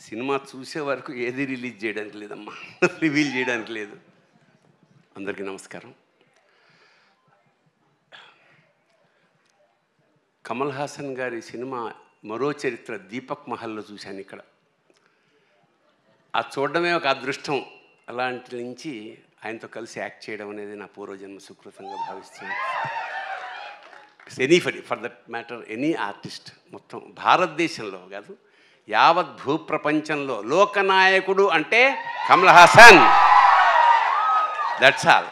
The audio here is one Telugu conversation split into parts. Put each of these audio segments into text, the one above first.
సినిమా చూసే వరకు ఏది రిలీజ్ చేయడానికి లేదమ్మా, రివీల్ చేయడానికి లేదు. అందరికీ నమస్కారం. కమల్ హాసన్ గారి సినిమా మరో చరిత్ర దీపక్ మహల్లో చూశాను ఇక్కడ. ఆ చూడడమే ఒక అదృష్టం. అలాంటి నుంచి ఆయనతో కలిసి యాక్ట్ చేయడం అనేది నా పూర్వజన్మ సుకృతంగా భావిస్తున్నాను. Anybody for that matter, any artist మొత్తం భారతదేశంలో కాదు, యావత్ భూప్రపంచంలో లోకనాయకుడు అంటే కమల్ హాసన్. That's all.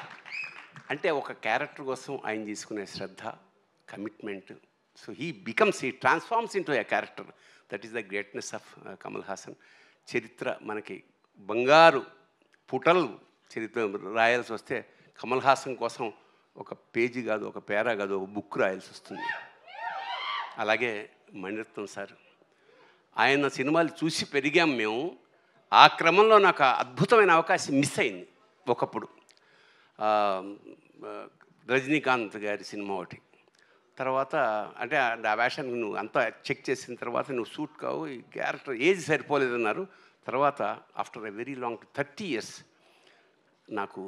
అంటే ఒక క్యారెక్టర్ కోసం ఆయన తీసుకునే శ్రద్ధ, commitment. So he transforms into a character. That is the greatness of Kamal Haasan. చరిత్ర మనకి బంగారు పుటలు చరిత్ర రాయాల్సి వస్తే కమల్ హాసన్ కోసం ఒక పేజీ కాదు, ఒక పేరా కాదు, ఒక బుక్ రాయాల్సి వస్తుంది. అలాగే మణిరత్నం సార్, ఆయన సినిమాలు చూసి పెరిగాం మేము. ఆ క్రమంలో నాకు అద్భుతమైన అవకాశం మిస్ అయింది ఒకప్పుడు. రజనీకాంత్ గారి సినిమా ఒకటి. తర్వాత అంటే ఆ వేషానికి నువ్వు అంతా చెక్ చేసిన తర్వాత నువ్వు సూట్ కావు, ఈ క్యారెక్టర్ ఏజ్ సరిపోలేదన్నారు. తర్వాత after a very long 30 years నాకు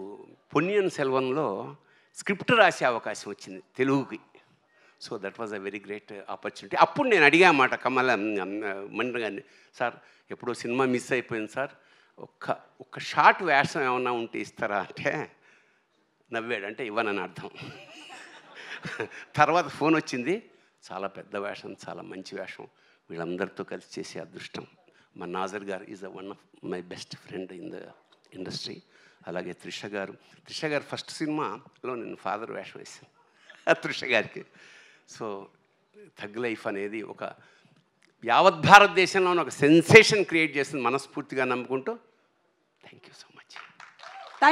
పొన్నియిన్ సెల్వన్లో స్క్రిప్ట్ రాసే అవకాశం వచ్చింది తెలుగుకి. So that was a very great opportunity. అప్పుడు నేను అడిగా మాట మణి గారిని, సార్ ఎప్పుడో సినిమా మిస్ అయిపోయింది సార్, ఒక్క షార్ట్ వేషం ఏమన్నా ఉంటే ఇస్తారా అంటే నవ్వాడు. అంటే ఇవ్వనని అర్థం. తర్వాత ఫోన్ వచ్చింది, చాలా పెద్ద వేషం, చాలా మంచి వేషం, వీళ్ళందరితో కలిసి చేసే అదృష్టం. మా నాజర్ గారు is one of my best friend in the industry. అలాగే త్రిష గారు ఫస్ట్ సినిమాలో నేను ఫాదర్ వేషం వేసాను త్రిష గారికి. సో థగ్ లైఫ్ అనేది ఒక యావత్ భారతదేశంలోనే ఒక సెన్సేషన్ క్రియేట్ చేస్తుంది మనస్ఫూర్తిగా నమ్ముకుంటూ. Thank you so much.